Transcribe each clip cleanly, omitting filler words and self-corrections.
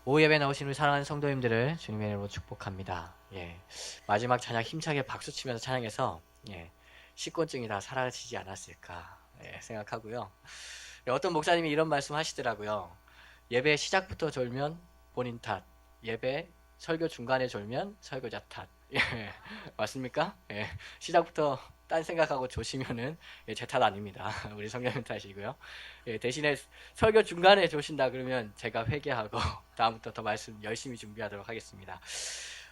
오후 예배 나오신 우리 사랑하는 성도님들을 주님의 이름으로 축복합니다. 마지막 찬양 힘차게 박수치면서 찬양해서 식곤증이 다 사라지지 않았을까 생각하고요. 어떤 목사님이 이런 말씀 하시더라고요. 예배 시작부터 졸면 본인 탓, 예배 설교 중간에 졸면 설교자 탓. 맞습니까? 시작부터 딴 생각하고 조시면은 제 탓 아닙니다. 우리 성령님 탓이고요. 대신에 설교 중간에 조신다 그러면 제가 회개하고 다음부터 더 말씀 열심히 준비하도록 하겠습니다.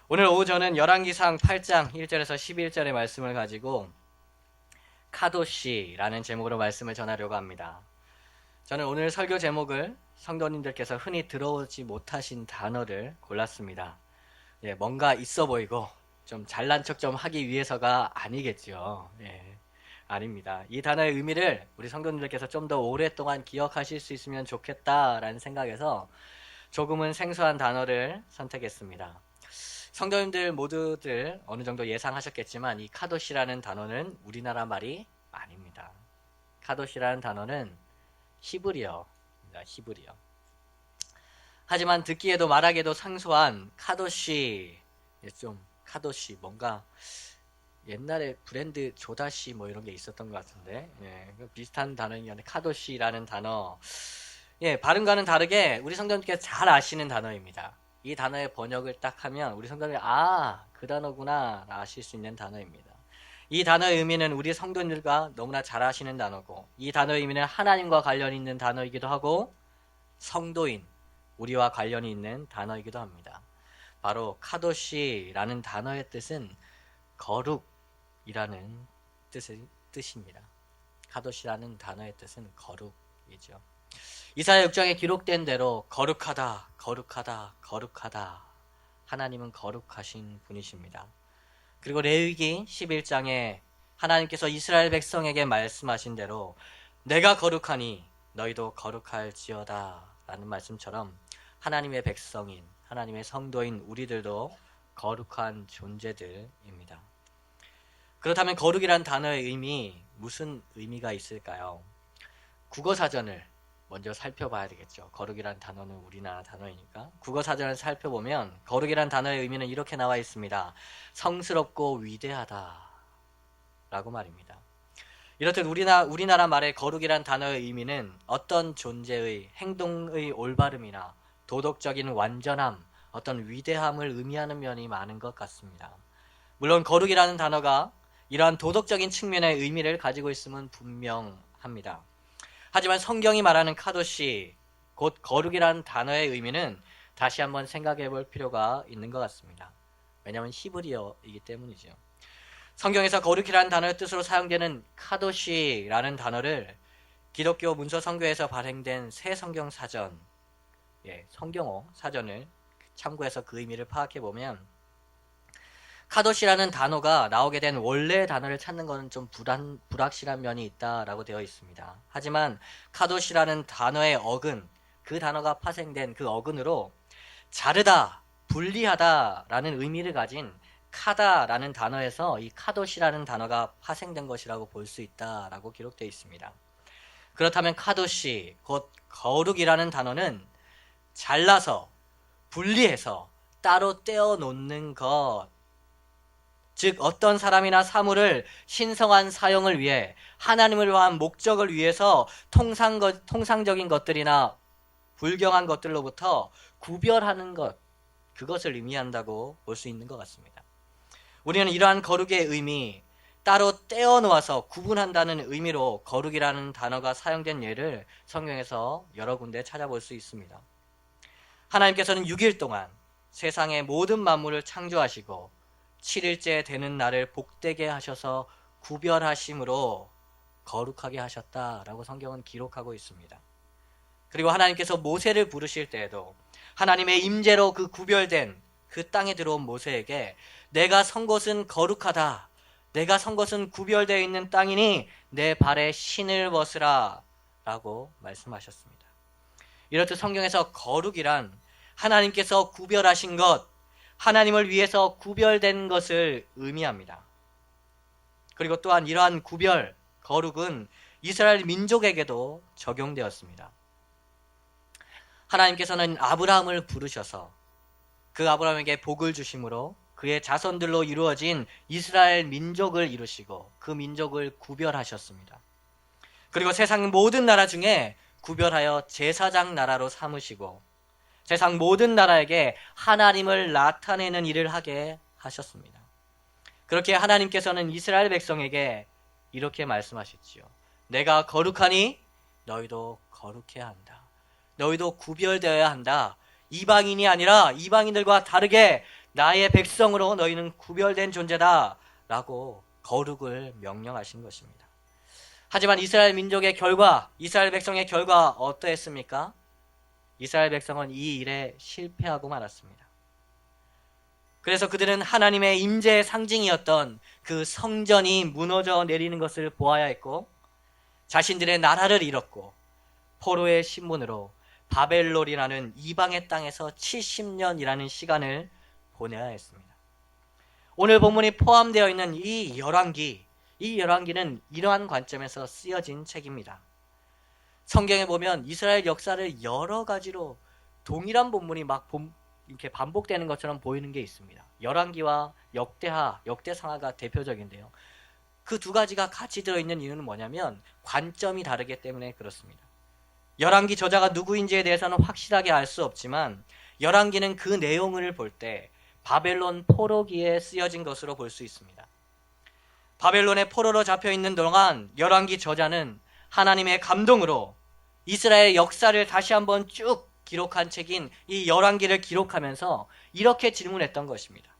오늘 오후 저는 열왕기상 8장 1절에서 11절의 말씀을 가지고 카도시라는 제목으로 말씀을 전하려고 합니다. 저는 오늘 설교 제목을 성도님들께서 흔히 들어오지 못하신 단어를 골랐습니다. 뭔가 있어 보이고 좀 잘난 척 좀 하기 위해서가 아니겠죠. 아닙니다. 이 단어의 의미를 우리 성도님들께서 좀 더 오랫동안 기억하실 수 있으면 좋겠다라는 생각에서 조금은 생소한 단어를 선택했습니다. 성도님들 모두들 어느 정도 예상하셨겠지만 이 카도시라는 단어는 우리나라 말이 아닙니다. 카도시라는 단어는 히브리어입니다. 히브리어. 하지만 듣기에도 말하기에도 생소한 카도시, 카도시 뭔가 옛날에 브랜드 조다시 뭐 이런 게 있었던 것 같은데 비슷한 단어인데 카도시라는 단어 발음과는 다르게 우리 성도님께서 잘 아시는 단어입니다. 이 단어의 번역을 딱 하면 우리 성도님이 그 단어구나 아실 수 있는 단어입니다. 이 단어의 의미는 우리 성도님들과 너무나 잘 아시는 단어고 이 단어의 의미는 하나님과 관련이 있는 단어이기도 하고 성도인 우리와 관련이 있는 단어이기도 합니다. 바로 카도시라는 단어의 뜻은 거룩이라는 뜻입니다. 카도시라는 단어의 뜻은 거룩이죠. 이사야 6장에 기록된 대로 거룩하다, 거룩하다, 거룩하다. 하나님은 거룩하신 분이십니다. 그리고 레위기 11장에 하나님께서 이스라엘 백성에게 말씀하신 대로 내가 거룩하니 너희도 거룩할지어다 라는 말씀처럼 하나님의 백성인, 하나님의 성도인 우리들도 거룩한 존재들입니다. 그렇다면 거룩이란 단어의 의미, 무슨 의미가 있을까요? 국어사전을 먼저 살펴봐야 되겠죠. 거룩이란 단어는 우리나라 단어이니까. 국어사전을 살펴보면 거룩이란 단어의 의미는 이렇게 나와 있습니다. 성스럽고 위대하다 라고 말입니다. 이렇듯 우리나라 말의 거룩이란 단어의 의미는 어떤 존재의 행동의 올바름이나 도덕적인 완전함, 어떤 위대함을 의미하는 면이 많은 것 같습니다. 물론 거룩이라는 단어가 이러한 도덕적인 측면의 의미를 가지고 있음은 분명합니다. 하지만 성경이 말하는 카도시, 곧 거룩이라는 단어의 의미는 다시 한번 생각해 볼 필요가 있는 것 같습니다. 왜냐하면 히브리어이기 때문이죠. 성경에서 거룩이라는 단어의 뜻으로 사용되는 카도시라는 단어를 기독교 문서 성교에서 발행된 새 성경 사전, 성경어 사전을 참고해서 그 의미를 파악해 보면 카도시라는 단어가 나오게 된 원래의 단어를 찾는 것은 좀 불확실한 면이 있다라고 되어 있습니다. 하지만 카도시라는 단어의 어근, 그 단어가 파생된 그 어근으로 자르다, 분리하다라는 의미를 가진 카다라는 단어에서 이 카도시라는 단어가 파생된 것이라고 볼 수 있다라고 기록되어 있습니다. 그렇다면 카도시, 곧 거룩이라는 단어는 잘라서, 분리해서 따로 떼어 놓는 것, 즉 어떤 사람이나 사물을 신성한 사용을 위해 하나님을 위한 목적을 위해서 통상적인 것들이나 불경한 것들로부터 구별하는 것, 그것을 의미한다고 볼 수 있는 것 같습니다. 우리는 이러한 거룩의 의미, 따로 떼어 놓아서 구분한다는 의미로 거룩이라는 단어가 사용된 예를 성경에서 여러 군데 찾아볼 수 있습니다. 하나님께서는 6일 동안 세상의 모든 만물을 창조하시고 7일째 되는 날을 복되게 하셔서 구별하심으로 거룩하게 하셨다라고 성경은 기록하고 있습니다. 그리고 하나님께서 모세를 부르실 때에도 하나님의 임재로 그 구별된 그 땅에 들어온 모세에게 내가 선 곳은 거룩하다. 내가 선 곳은 구별되어 있는 땅이니 내 발에 신을 벗으라 라고 말씀하셨습니다. 이렇듯 성경에서 거룩이란 하나님께서 구별하신 것, 하나님을 위해서 구별된 것을 의미합니다. 그리고 또한 이러한 구별, 거룩은 이스라엘 민족에게도 적용되었습니다. 하나님께서는 아브라함을 부르셔서 그 아브라함에게 복을 주심으로 그의 자손들로 이루어진 이스라엘 민족을 이루시고 그 민족을 구별하셨습니다. 그리고 세상 모든 나라 중에 구별하여 제사장 나라로 삼으시고 세상 모든 나라에게 하나님을 나타내는 일을 하게 하셨습니다. 그렇게 하나님께서는 이스라엘 백성에게 이렇게 말씀하셨지요. 내가 거룩하니 너희도 거룩해야 한다. 너희도 구별되어야 한다. 이방인이 아니라 이방인들과 다르게 나의 백성으로 너희는 구별된 존재다 라고 거룩을 명령하신 것입니다. 하지만 이스라엘 민족의 결과, 이스라엘 백성의 결과 어떠했습니까? 이스라엘 백성은 이 일에 실패하고 말았습니다. 그래서 그들은 하나님의 임재의 상징이었던 그 성전이 무너져 내리는 것을 보아야 했고 자신들의 나라를 잃었고 포로의 신분으로 바벨론이라는 이방의 땅에서 70년이라는 시간을 보내야 했습니다. 오늘 본문이 포함되어 있는 이 열왕기는 이러한 관점에서 쓰여진 책입니다. 성경에 보면 이스라엘 역사를 여러 가지로 동일한 본문이 막 이렇게 반복되는 것처럼 보이는 게 있습니다. 열왕기와 역대상하가 대표적인데요. 그 두 가지가 같이 들어있는 이유는 뭐냐면 관점이 다르기 때문에 그렇습니다. 열왕기 저자가 누구인지에 대해서는 확실하게 알 수 없지만 열왕기는 그 내용을 볼 때 바벨론 포로기에 쓰여진 것으로 볼 수 있습니다. 바벨론의 포로로 잡혀있는 동안 열왕기 저자는 하나님의 감동으로 이스라엘 역사를 다시 한번 쭉 기록한 책인 이 열왕기를 기록하면서 이렇게 질문했던 것입니다.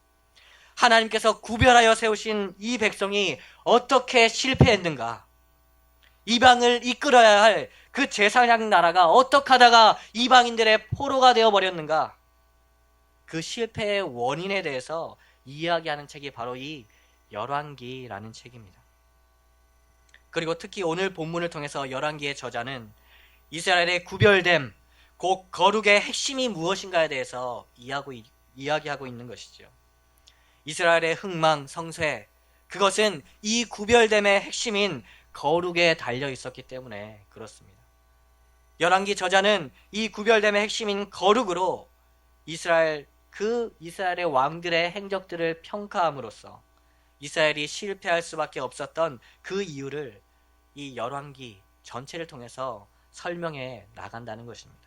하나님께서 구별하여 세우신 이 백성이 어떻게 실패했는가? 이방을 이끌어야 할 그 제사장 나라가 어떻게 하다가 이방인들의 포로가 되어버렸는가? 그 실패의 원인에 대해서 이야기하는 책이 바로 이 열왕기라는 책입니다. 그리고 특히 오늘 본문을 통해서 열왕기의 저자는 이스라엘의 구별됨, 곧 거룩의 핵심이 무엇인가에 대해서 이야기하고 있는 것이죠. 이스라엘의 흥망, 성쇠, 그것은 이 구별됨의 핵심인 거룩에 달려 있었기 때문에 그렇습니다. 열왕기 저자는 이 구별됨의 핵심인 거룩으로 이스라엘의 왕들의 행적들을 평가함으로써 이스라엘이 실패할 수밖에 없었던 그 이유를 이 열왕기 전체를 통해서 설명해 나간다는 것입니다.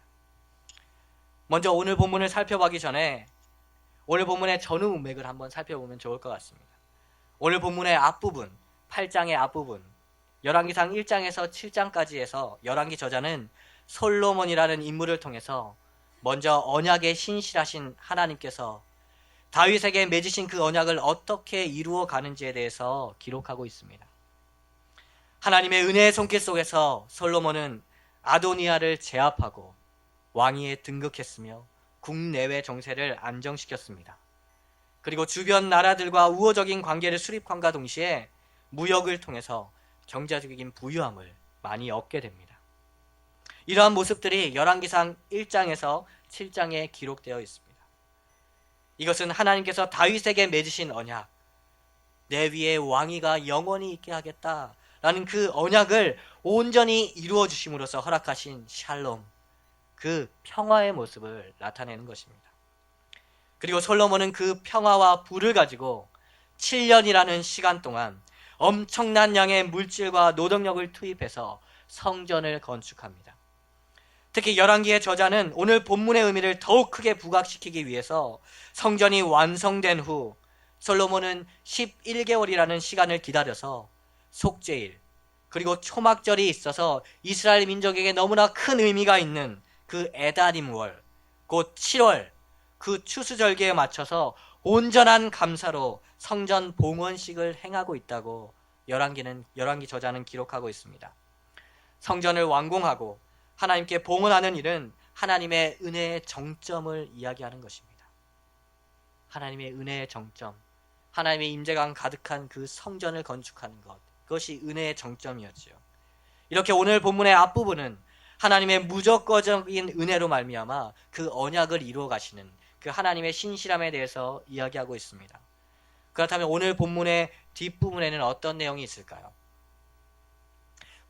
먼저 오늘 본문을 살펴보기 전에 오늘 본문의 전후 문맥을 한번 살펴보면 좋을 것 같습니다. 오늘 본문의 앞부분, 8장의 앞부분, 열왕기상 1장에서 7장까지에서 열왕기 저자는 솔로몬이라는 인물을 통해서 먼저 언약에 신실하신 하나님께서 다윗에게 맺으신 그 언약을 어떻게 이루어 가는지에 대해서 기록하고 있습니다. 하나님의 은혜의 손길 속에서 솔로몬은 아도니아를 제압하고 왕위에 등극했으며 국내외 정세를 안정시켰습니다. 그리고 주변 나라들과 우호적인 관계를 수립함과 동시에 무역을 통해서 경제적인 부유함을 많이 얻게 됩니다. 이러한 모습들이 열왕기상 1장에서 7장에 기록되어 있습니다. 이것은 하나님께서 다윗에게 맺으신 언약, 내 위에 왕위가 영원히 있게 하겠다라는 그 언약을 온전히 이루어 주심으로써 허락하신 샬롬, 그 평화의 모습을 나타내는 것입니다. 그리고 솔로몬은 그 평화와 부를 가지고 7년이라는 시간 동안 엄청난 양의 물질과 노동력을 투입해서 성전을 건축합니다. 특히 열왕기의 저자는 오늘 본문의 의미를 더욱 크게 부각시키기 위해서 성전이 완성된 후 솔로몬은 11개월이라는 시간을 기다려서 속죄일 그리고 초막절이 있어서 이스라엘 민족에게 너무나 큰 의미가 있는 그 에다림월, 곧 7월 그 추수절기에 맞춰서 온전한 감사로 성전 봉헌식을 행하고 있다고 열왕기 저자는 기록하고 있습니다. 성전을 완공하고 하나님께 봉헌하는 일은 하나님의 은혜의 정점을 이야기하는 것입니다. 하나님의 은혜의 정점, 하나님의 임재가 가득한 그 성전을 건축하는 것, 그것이 은혜의 정점이었지요. 이렇게 오늘 본문의 앞부분은 하나님의 무조건적인 은혜로 말미암아 그 언약을 이루어 가시는 그 하나님의 신실함에 대해서 이야기하고 있습니다. 그렇다면 오늘 본문의 뒷부분에는 어떤 내용이 있을까요?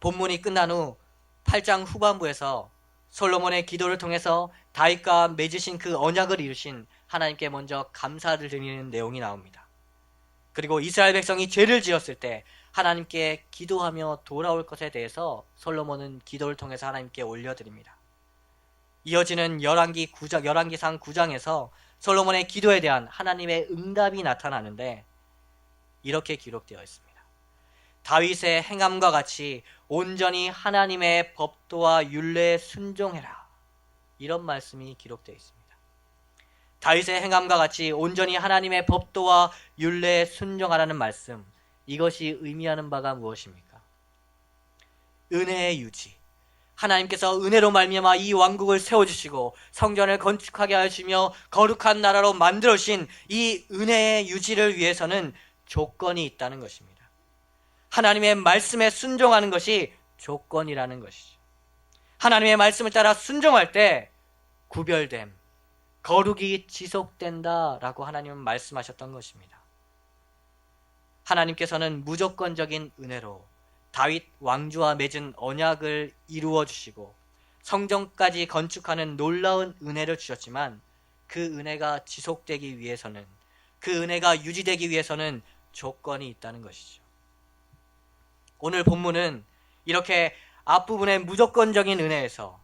본문이 끝난 후 8장 후반부에서 솔로몬의 기도를 통해서 다윗과 맺으신 그 언약을 이루신 하나님께 먼저 감사를 드리는 내용이 나옵니다. 그리고 이스라엘 백성이 죄를 지었을 때 하나님께 기도하며 돌아올 것에 대해서 솔로몬은 기도를 통해서 하나님께 올려드립니다. 이어지는 열왕기상 9장에서 솔로몬의 기도에 대한 하나님의 응답이 나타나는데 이렇게 기록되어 있습니다. 다윗의 행함과 같이 온전히 하나님의 법도와 율례에 순종해라. 이런 말씀이 기록되어 있습니다. 다윗의 행함과 같이 온전히 하나님의 법도와 율례에 순종하라는 말씀, 이것이 의미하는 바가 무엇입니까? 은혜의 유지. 하나님께서 은혜로 말미암아 이 왕국을 세워주시고 성전을 건축하게 하시며 거룩한 나라로 만들어주신 이 은혜의 유지를 위해서는 조건이 있다는 것입니다. 하나님의 말씀에 순종하는 것이 조건이라는 것이죠. 하나님의 말씀을 따라 순종할 때 구별됨, 거룩이 지속된다라고 하나님은 말씀하셨던 것입니다. 하나님께서는 무조건적인 은혜로 다윗 왕조와 맺은 언약을 이루어 주시고 성전까지 건축하는 놀라운 은혜를 주셨지만 그 은혜가 지속되기 위해서는, 그 은혜가 유지되기 위해서는 조건이 있다는 것이죠. 오늘 본문은 이렇게 앞부분의 무조건적인 은혜에서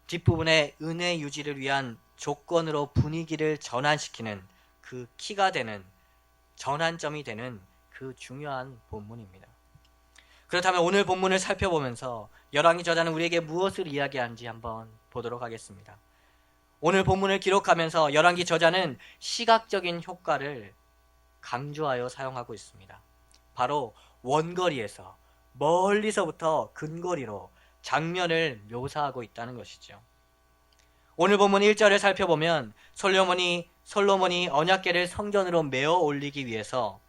뒷부분의 은혜 유지를 위한 조건으로 분위기를 전환시키는 그 키가 되는, 전환점이 되는 그 중요한 본문입니다. 그렇다면 오늘 본문을 살펴보면서 열왕기 저자는 우리에게 무엇을 이야기하는지 한번 보도록 하겠습니다. 오늘 본문을 기록하면서 열왕기 저자는 시각적인 효과를 강조하여 사용하고 있습니다. 바로 원거리에서, 멀리서부터 근거리로 장면을 묘사하고 있다는 것이죠. 오늘 본문 1절을 살펴보면 솔로몬이 언약궤를 성전으로 메어 올리기 위해서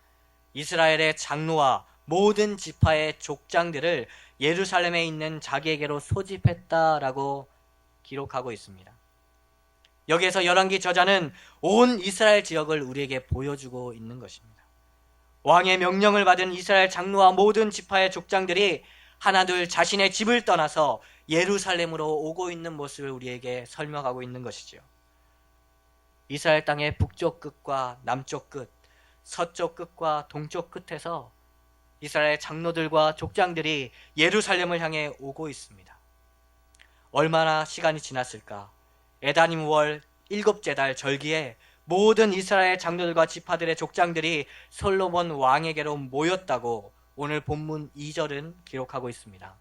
이스라엘의 장로와 모든 지파의 족장들을 예루살렘에 있는 자기에게로 소집했다라고 기록하고 있습니다. 여기에서 열왕기 저자는 온 이스라엘 지역을 우리에게 보여주고 있는 것입니다. 왕의 명령을 받은 이스라엘 장로와 모든 지파의 족장들이 하나둘 자신의 집을 떠나서 예루살렘으로 오고 있는 모습을 우리에게 설명하고 있는 것이죠. 이스라엘 땅의 북쪽 끝과 남쪽 끝, 서쪽 끝과 동쪽 끝에서 이스라엘 장로들과 족장들이 예루살렘을 향해 오고 있습니다. 얼마나 시간이 지났을까? 에다님 월 7째 달 절기에 모든 이스라엘 장로들과 지파들의 족장들이 솔로몬 왕에게로 모였다고 오늘 본문 2절은 기록하고 있습니다.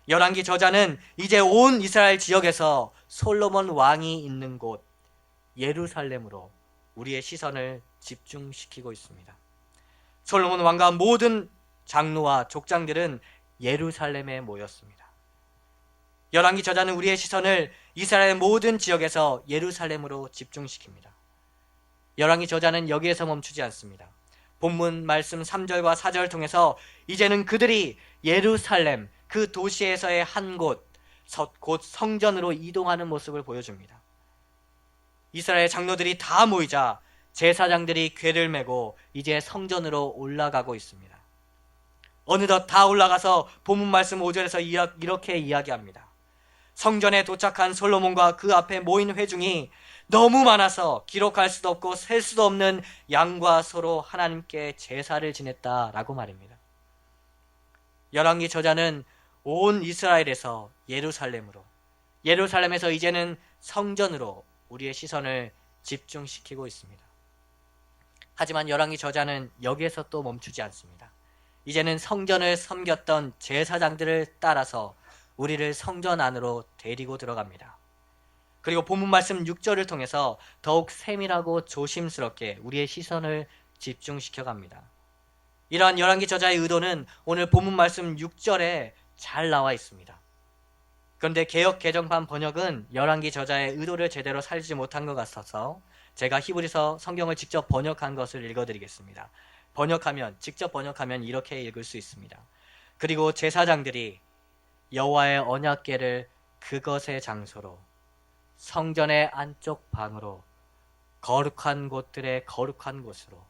열왕기 저자는 이제 온 이스라엘 지역에서 솔로몬 왕이 있는 곳 예루살렘으로 우리의 시선을 집중시키고 있습니다. 솔로몬 왕과 모든 장로와 족장들은 예루살렘에 모였습니다. 열왕기 저자는 우리의 시선을 이스라엘 모든 지역에서 예루살렘으로 집중시킵니다. 열왕기 저자는 여기에서 멈추지 않습니다. 본문 말씀 3절과 4절을 통해서 이제는 그들이 예루살렘 그 도시에서의 한 곳, 곧 성전으로 이동하는 모습을 보여줍니다. 이스라엘 장로들이 다 모이자 제사장들이 궤를 메고 이제 성전으로 올라가고 있습니다. 어느덧 다 올라가서 본문 말씀 5절에서 이렇게 이야기합니다. 성전에 도착한 솔로몬과 그 앞에 모인 회중이 너무 많아서 기록할 수도 없고 셀 수도 없는 양과 소로 하나님께 제사를 지냈다라고 말입니다. 열왕기 저자는 온 이스라엘에서 예루살렘에서 이제는 성전으로 우리의 시선을 집중시키고 있습니다. 하지만 열왕기 저자는 여기에서 또 멈추지 않습니다. 이제는 성전을 섬겼던 제사장들을 따라서 우리를 성전 안으로 데리고 들어갑니다. 그리고 본문 말씀 6절을 통해서 더욱 세밀하고 조심스럽게 우리의 시선을 집중시켜 갑니다. 이러한 열왕기 저자의 의도는 오늘 본문 말씀 6절에 잘 나와 있습니다. 그런데 개역 개정판 번역은 열왕기 저자의 의도를 제대로 살지 못한 것 같아서 제가 히브리서 성경을 직접 번역한 것을 읽어드리겠습니다. 직접 번역하면 이렇게 읽을 수 있습니다. 그리고 제사장들이 여호와의 언약궤를 그것의 장소로 성전의 안쪽 방으로 거룩한 곳들의 거룩한 곳으로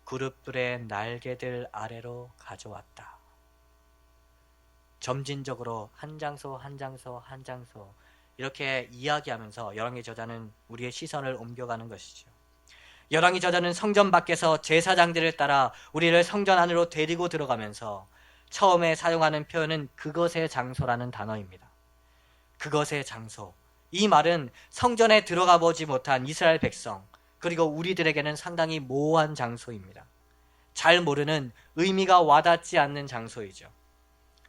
그룹들의 날개들 아래로 가져왔다. 점진적으로 한 장소 한 장소 이렇게 이야기하면서 열왕기 저자는 우리의 시선을 옮겨가는 것이죠. 열왕기 저자는 성전 밖에서 제사장들을 따라 우리를 성전 안으로 데리고 들어가면서 처음에 사용하는 표현은 그것의 장소라는 단어입니다. 그것의 장소. 이 말은 성전에 들어가 보지 못한 이스라엘 백성, 그리고 우리들에게는 상당히 모호한 장소입니다. 잘 모르는, 의미가 와닿지 않는 장소이죠.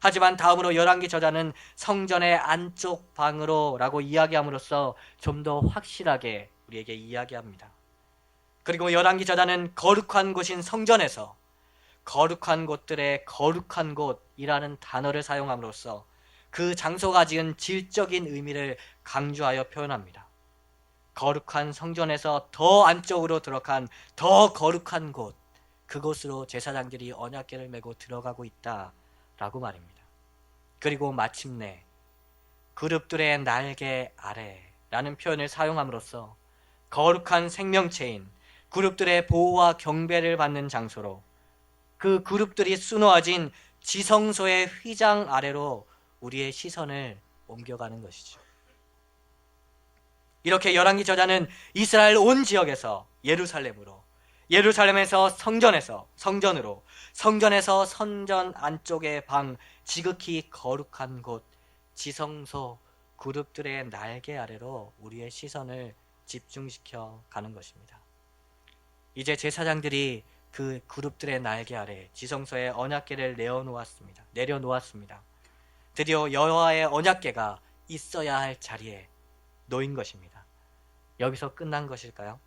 하지만 다음으로 열왕기 저자는 성전의 안쪽 방으로 라고 이야기함으로써 좀 더 확실하게 우리에게 이야기합니다. 그리고 열왕기 저자는 거룩한 곳인 성전에서 거룩한 곳들의 거룩한 곳이라는 단어를 사용함으로써 그 장소가 지은 질적인 의미를 강조하여 표현합니다. 거룩한 성전에서 더 안쪽으로 들어간 더 거룩한 곳, 그곳으로 제사장들이 언약궤를 메고 들어가고 있다라고 말입니다. 그리고 마침내 그룹들의 날개 아래라는 표현을 사용함으로써 거룩한 생명체인 그룹들의 보호와 경배를 받는 장소로, 그 그룹들이 수놓아진 지성소의 휘장 아래로 우리의 시선을 옮겨가는 것이죠. 이렇게 열왕기 저자는 이스라엘 온 지역에서 예루살렘으로, 예루살렘에서 성전으로, 성전에서 성전 안쪽의 방, 지극히 거룩한 곳, 지성소, 그룹들의 날개 아래로 우리의 시선을 집중시켜 가는 것입니다. 이제 제사장들이 그 그룹들의 날개 아래 지성소에 언약궤를 내려놓았습니다. 드디어 여호와의 언약궤가 있어야 할 자리에 놓인 것입니다. 여기서 끝난 것일까요?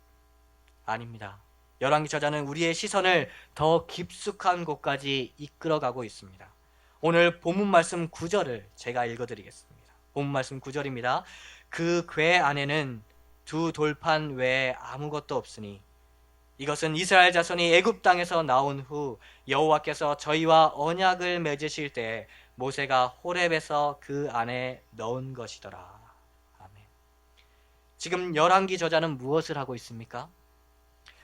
아닙니다. 열왕기 저자는 우리의 시선을 더 깊숙한 곳까지 이끌어가고 있습니다. 오늘 본문 말씀 9절을 제가 읽어드리겠습니다. 본문 말씀 9절입니다. 그 궤 안에는 두 돌판 외에 아무것도 없으니 이것은 이스라엘 자손이 애굽 땅에서 나온 후 여호와께서 저희와 언약을 맺으실 때 모세가 호렙에서 그 안에 넣은 것이더라. 아멘. 지금 열왕기 저자는 무엇을 하고 있습니까?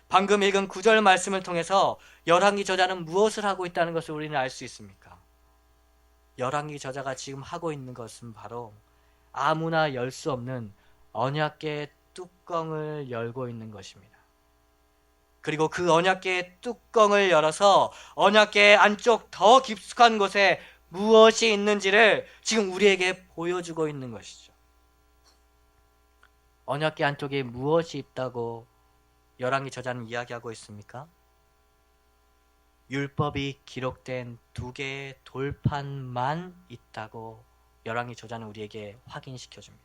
방금 읽은 9절 말씀을 통해서 열왕기 저자는 무엇을 하고 있다는 것을 우리는 알 수 있습니까? 열왕기 저자가 지금 하고 있는 것은 바로 아무나 열 수 없는 언약궤의 뚜껑을 열고 있는 것입니다. 그리고 그 언약궤의 뚜껑을 열어서 언약궤 안쪽 더 깊숙한 곳에 무엇이 있는지를 지금 우리에게 보여주고 있는 것이죠. 언약궤 안쪽에 무엇이 있다고 열왕기 저자는 이야기하고 있습니까? 율법이 기록된 2개의 돌판만 있다고 열왕기 저자는 우리에게 확인시켜 줍니다.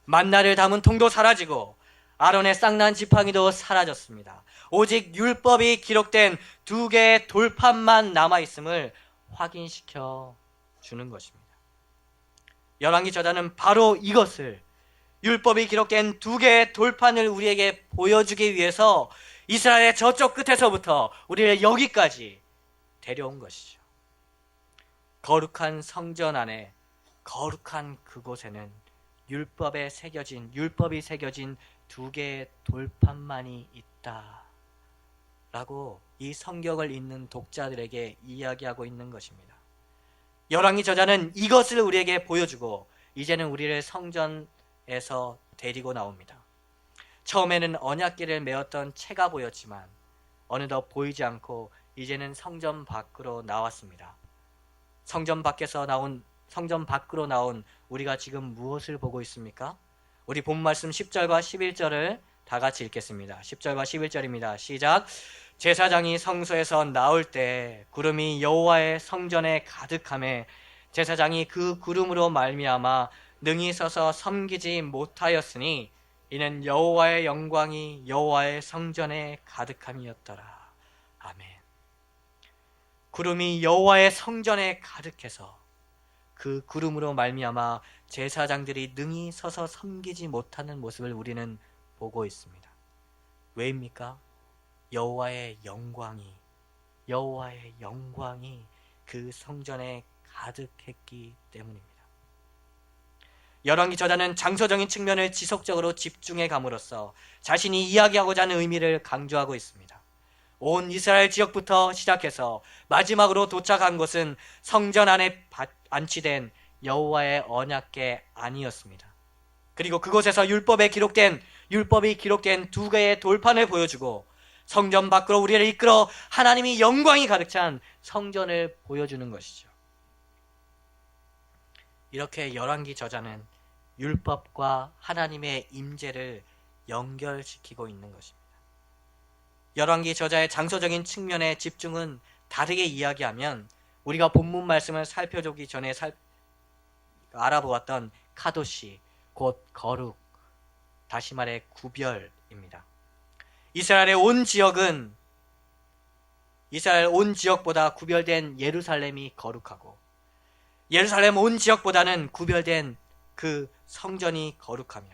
만나를 담은 통도 사라지고 아론의 쌍난 지팡이도 사라졌습니다. 오직 율법이 기록된 2개의 돌판만 남아있음을 확인시켜 주는 것입니다. 열왕기 저자는 바로 이것을, 율법이 기록된 2개의 돌판을 우리에게 보여주기 위해서 이스라엘의 저쪽 끝에서부터 우리를 여기까지 데려온 것이죠. 거룩한 성전 안에, 거룩한 그곳에는 율법이 새겨진 2개의 돌판만이 있다 라고 이 성경을 읽는 독자들에게 이야기하고 있는 것입니다. 열왕기 저자는 이것을 우리에게 보여주고 이제는 우리를 성전에서 데리고 나옵니다. 처음에는 언약궤를 메었던 채가 보였지만 어느덧 보이지 않고 이제는 성전 밖으로 나왔습니다. 성전 밖으로 나온 우리가 지금 무엇을 보고 있습니까? 우리 본 말씀 10절과 11절을 다 같이 읽겠습니다. 10절과 11절입니다. 시작. 제사장이 성소에서 나올 때 구름이 여호와의 성전에 가득하매 제사장이 그 구름으로 말미암아 능히 서서 섬기지 못하였으니 이는 여호와의 영광이 여호와의 성전에 가득함이었더라. 아멘. 구름이 여호와의 성전에 가득해서 그 구름으로 말미암아 제사장들이 능히 서서 섬기지 못하는 모습을 우리는 보고 있습니다. 왜입니까? 여호와의 영광이 그 성전에 가득했기 때문입니다. 열왕기 저자는 장소적인 측면을 지속적으로 집중해 감으로써 자신이 이야기하고자 하는 의미를 강조하고 있습니다. 온 이스라엘 지역부터 시작해서 마지막으로 도착한 곳은 성전 안에 안치된 여호와의 언약궤 아니었습니다. 그리고 그곳에서 율법이 기록된 두 개의 돌판을 보여주고 성전 밖으로 우리를 이끌어 하나님이 영광이 가득 찬 성전을 보여주는 것이죠. 이렇게 열왕기 저자는 율법과 하나님의 임재를 연결시키고 있는 것입니다. 열왕기 저자의 장소적인 측면의 집중은 다르게 이야기하면 우리가 본문 말씀을 살펴보기 전에 알아보았던 카도시, 곧 거룩, 다시 말해 구별입니다. 이스라엘 온 지역보다 구별된 예루살렘이 거룩하고 예루살렘 온 지역보다는 구별된 그 성전이 거룩하며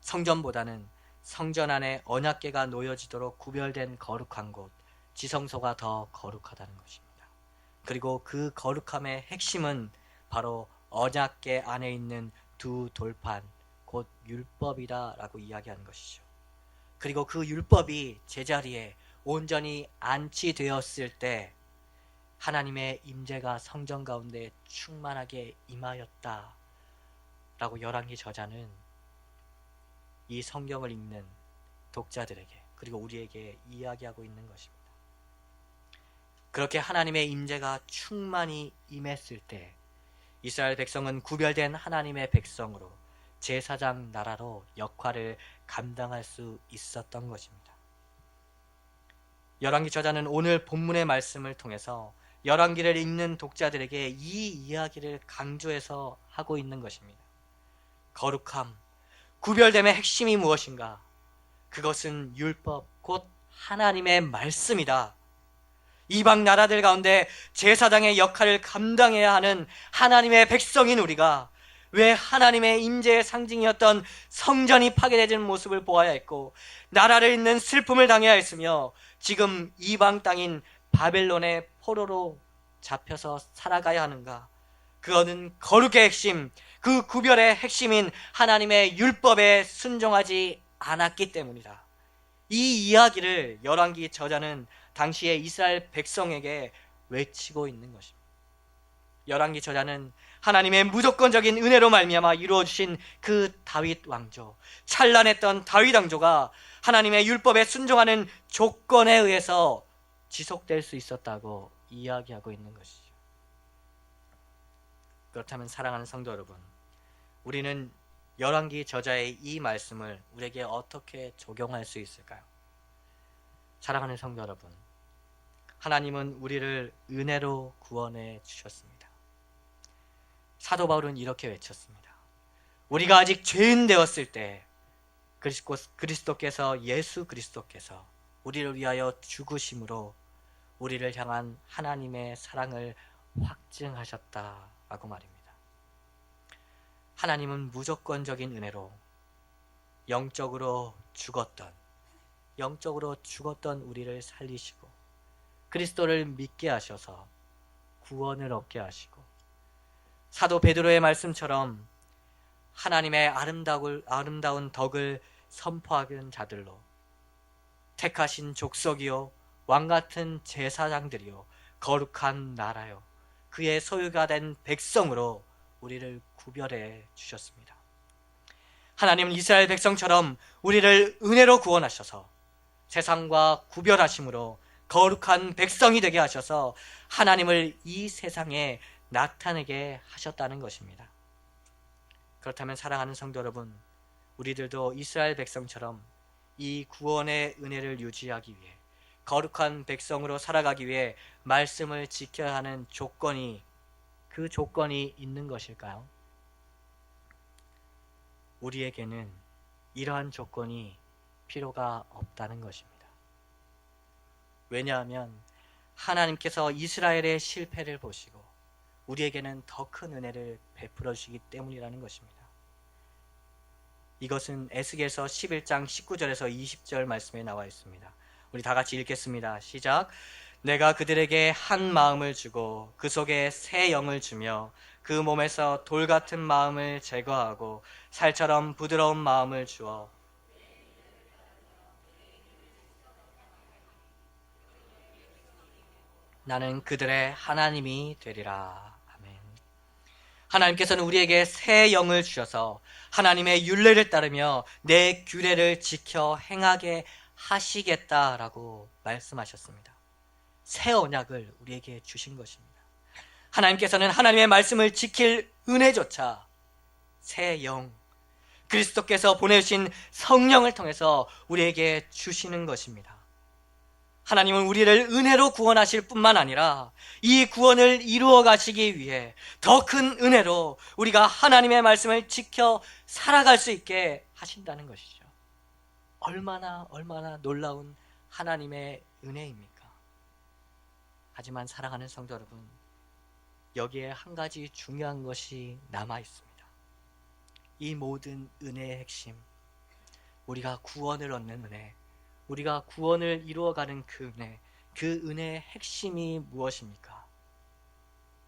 성전보다는 성전 안에 언약궤가 놓여지도록 구별된 거룩한 곳, 지성소가 더 거룩하다는 것입니다. 그리고 그 거룩함의 핵심은 바로 언약궤 안에 있는 두 돌판, 곧 율법이다라고 이야기하는 것이죠. 그리고 그 율법이 제자리에 온전히 안치되었을 때 하나님의 임재가 성전 가운데 충만하게 임하였다 라고 열왕기 저자는 이 성경을 읽는 독자들에게 그리고 우리에게 이야기하고 있는 것입니다. 그렇게 하나님의 임재가 충만히 임했을 때 이스라엘 백성은 구별된 하나님의 백성으로 제사장 나라로 역할을 감당할 수 있었던 것입니다. 열왕기 저자는 오늘 본문의 말씀을 통해서 열왕기를 읽는 독자들에게 이 이야기를 강조해서 하고 있는 것입니다. 거룩함, 구별됨의 핵심이 무엇인가? 그것은 율법, 곧 하나님의 말씀이다. 이방 나라들 가운데 제사장의 역할을 감당해야 하는 하나님의 백성인 우리가 왜 하나님의 임재의 상징이었던 성전이 파괴되는 모습을 보아야 했고 나라를 잇는 슬픔을 당해야 했으며 지금 이방 땅인 바벨론의 포로로 잡혀서 살아가야 하는가? 그거는 거룩의 핵심, 그 구별의 핵심인 하나님의 율법에 순종하지 않았기 때문이다. 이 이야기를 열왕기 저자는 당시의 이스라엘 백성에게 외치고 있는 것입니다. 열왕기 저자는 하나님의 무조건적인 은혜로 말미암아 이루어주신 그 다윗 왕조, 찬란했던 다윗 왕조가 하나님의 율법에 순종하는 조건에 의해서 지속될 수 있었다고 이야기하고 있는 것이죠. 그렇다면 사랑하는 성도 여러분, 우리는 열왕기 저자의 이 말씀을 우리에게 어떻게 적용할 수 있을까요? 사랑하는 성도 여러분, 하나님은 우리를 은혜로 구원해 주셨습니다. 사도 바울은 이렇게 외쳤습니다. 우리가 아직 죄인 되었을 때 예수 그리스도께서 우리를 위하여 죽으심으로 우리를 향한 하나님의 사랑을 확증하셨다라고 말입니다. 하나님은 무조건적인 은혜로 영적으로 죽었던 우리를 살리시고 그리스도를 믿게 하셔서 구원을 얻게 하시고 사도 베드로의 말씀처럼 하나님의 아름다운 덕을 선포하는 자들로 택하신 족속이요 왕같은 제사장들이요 거룩한 나라요 그의 소유가 된 백성으로 우리를 구별해 주셨습니다. 하나님은 이스라엘 백성처럼 우리를 은혜로 구원하셔서 세상과 구별하심으로 거룩한 백성이 되게 하셔서 하나님을 이 세상에 나타내게 하셨다는 것입니다. 그렇다면 사랑하는 성도 여러분, 우리들도 이스라엘 백성처럼 이 구원의 은혜를 유지하기 위해 거룩한 백성으로 살아가기 위해 말씀을 지켜야 하는 그 조건이 있는 것일까요? 우리에게는 이러한 조건이 필요가 없다는 것입니다. 왜냐하면 하나님께서 이스라엘의 실패를 보시고 우리에게는 더 큰 은혜를 베풀어 주시기 때문이라는 것입니다. 이것은 에스겔서 11장 19절에서 20절 말씀에 나와 있습니다. 우리 다 같이 읽겠습니다. 시작. 내가 그들에게 한 마음을 주고 그 속에 새 영을 주며 그 몸에서 돌 같은 마음을 제거하고 살처럼 부드러운 마음을 주어 나는 그들의 하나님이 되리라. 아멘. 하나님께서는 우리에게 새 영을 주셔서 하나님의 율례를 따르며 내 규례를 지켜 행하게 하시겠다라고 말씀하셨습니다. 새 언약을 우리에게 주신 것입니다. 하나님께서는 하나님의 말씀을 지킬 은혜조차 새 영, 그리스도께서 보내신 성령을 통해서 우리에게 주시는 것입니다. 하나님은 우리를 은혜로 구원하실 뿐만 아니라 이 구원을 이루어 가시기 위해 더 큰 은혜로 우리가 하나님의 말씀을 지켜 살아갈 수 있게 하신다는 것이죠. 얼마나 놀라운 하나님의 은혜입니까? 하지만 사랑하는 성도 여러분, 여기에 한 가지 중요한 것이 남아 있습니다. 이 모든 은혜의 핵심, 우리가 구원을 얻는 은혜, 우리가 구원을 이루어가는 그 은혜의 핵심이 무엇입니까?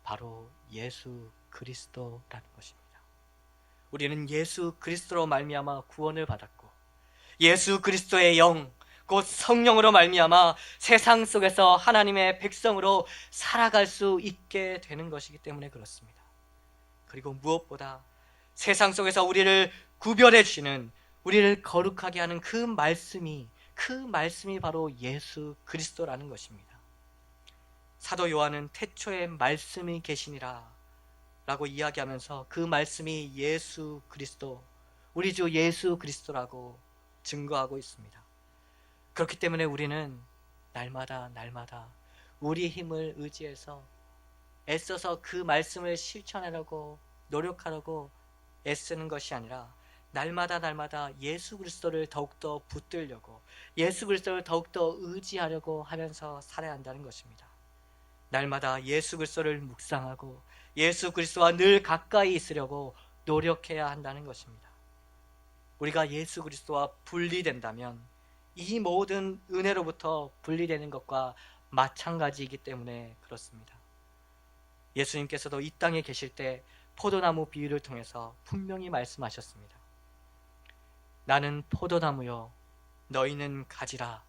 바로 예수 그리스도라는 것입니다. 우리는 예수 그리스도로 말미암아 구원을 받았고, 예수 그리스도의 영, 곧 성령으로 말미암아 세상 속에서 하나님의 백성으로 살아갈 수 있게 되는 것이기 때문에 그렇습니다. 그리고 무엇보다 세상 속에서 우리를 구별해 주시는, 우리를 거룩하게 하는 그 말씀이 바로 예수 그리스도라는 것입니다. 사도 요한은 태초에 말씀이 계시니라 라고 이야기하면서 그 말씀이 예수 그리스도, 우리 주 예수 그리스도라고 증거하고 있습니다. 그렇기 때문에 우리는 날마다 우리 힘을 의지해서 애써서 그 말씀을 실천하려고 노력하려고 애쓰는 것이 아니라 날마다 예수 그리스도를 더욱더 붙들려고, 예수 그리스도를 더욱더 의지하려고 하면서 살아야 한다는 것입니다. 날마다 예수 그리스도를 묵상하고 예수 그리스도와 늘 가까이 있으려고 노력해야 한다는 것입니다. 우리가 예수 그리스도와 분리된다면 이 모든 은혜로부터 분리되는 것과 마찬가지이기 때문에 그렇습니다. 예수님께서도 이 땅에 계실 때 포도나무 비유를 통해서 분명히 말씀하셨습니다. 나는 포도나무요, 너희는 가지라.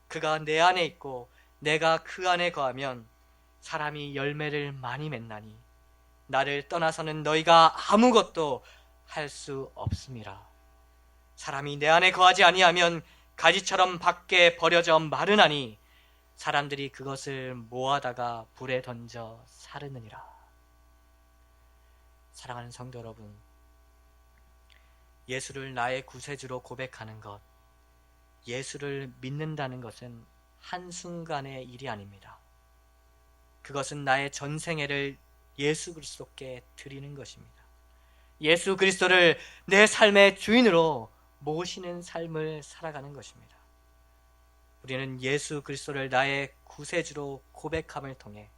그가 내 안에 있고 내가 그 안에 거하면 사람이 열매를 많이 맺나니 나를 떠나서는 너희가 아무것도 할 수 없음이라. 사람이 내 안에 거하지 아니하면 가지처럼 밖에 버려져 마르나니 사람들이 그것을 모아다가 불에 던져 사르느니라. 사랑하는 성도 여러분, 예수를 나의 구세주로 고백하는 것, 예수를 믿는다는 것은 한순간의 일이 아닙니다. 그것은 나의 전생애를 예수 그리스도께 드리는 것입니다. 예수 그리스도를 내 삶의 주인으로 모시는 삶을 살아가는 것입니다. 우리는 예수 그리스도를 나의 구세주로 고백함을 통해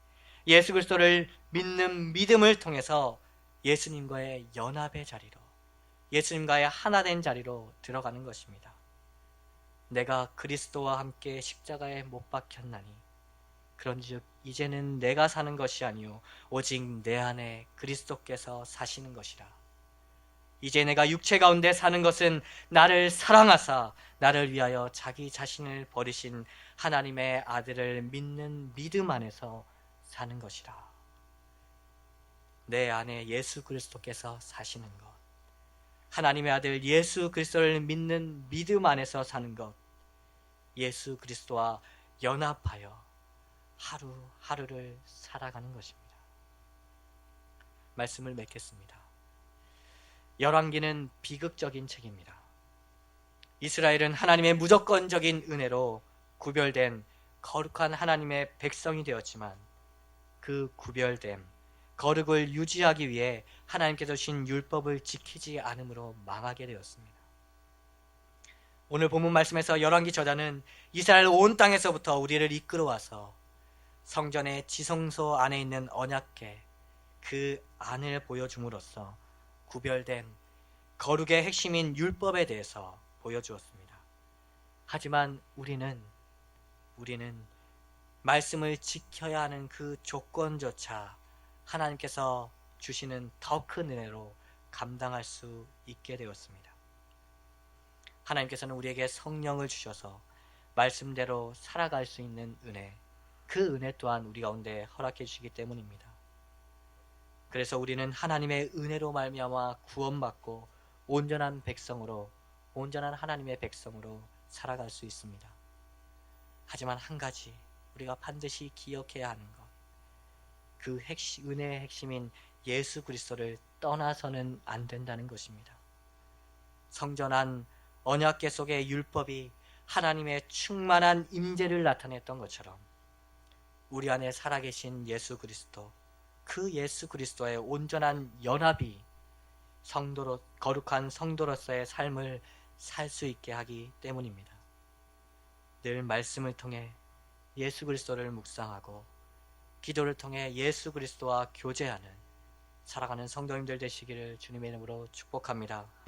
예수 그리스도를 믿는 믿음을 통해서 예수님과의 연합의 자리로, 예수님과의 하나된 자리로 들어가는 것입니다. 내가 그리스도와 함께 십자가에 못 박혔나니 그런즉 이제는 내가 사는 것이 아니요 오직 내 안에 그리스도께서 사시는 것이라. 이제 내가 육체 가운데 사는 것은 나를 사랑하사 나를 위하여 자기 자신을 버리신 하나님의 아들을 믿는 믿음 안에서 사는 것이라. 내 안에 예수 그리스도께서 사시는 것, 하나님의 아들 예수 그리스도를 믿는 믿음 안에서 사는 것, 예수 그리스도와 연합하여 하루하루를 살아가는 것입니다. 말씀을 맺겠습니다. 열왕기는 비극적인 책입니다. 이스라엘은 하나님의 무조건적인 은혜로 구별된 거룩한 하나님의 백성이 되었지만 그 구별됨, 거룩을 유지하기 위해 하나님께서 주신 율법을 지키지 않음으로 망하게 되었습니다. 오늘 본문 말씀에서 열왕기 저자는 이스라엘 온 땅에서부터 우리를 이끌어와서 성전의 지성소 안에 있는 언약궤, 그 안을 보여줌으로써 구별된 거룩의 핵심인 율법에 대해서 보여주었습니다. 하지만 우리는 말씀을 지켜야 하는 그 조건조차 하나님께서 주시는 더 큰 은혜로 감당할 수 있게 되었습니다. 하나님께서는 우리에게 성령을 주셔서 말씀대로 살아갈 수 있는 은혜, 그 은혜 또한 우리 가운데 허락해 주시기 때문입니다. 그래서 우리는 하나님의 은혜로 말미암아 구원받고 온전한 백성으로, 온전한 하나님의 백성으로 살아갈 수 있습니다. 하지만 한 가지 우리가 반드시 기억해야 하는 것, 그 은혜의 핵심인 예수 그리스도를 떠나서는 안 된다는 것입니다. 성전한 언약궤 속의 율법이 하나님의 충만한 임재를 나타냈던 것처럼 우리 안에 살아계신 예수 그리스도, 그 예수 그리스도의 온전한 연합이 거룩한 성도로서의 삶을 살 수 있게 하기 때문입니다. 늘 말씀을 통해 예수 그리스도를 묵상하고 기도를 통해 예수 그리스도와 교제하는 살아가는 성도님들 되시기를 주님의 이름으로 축복합니다.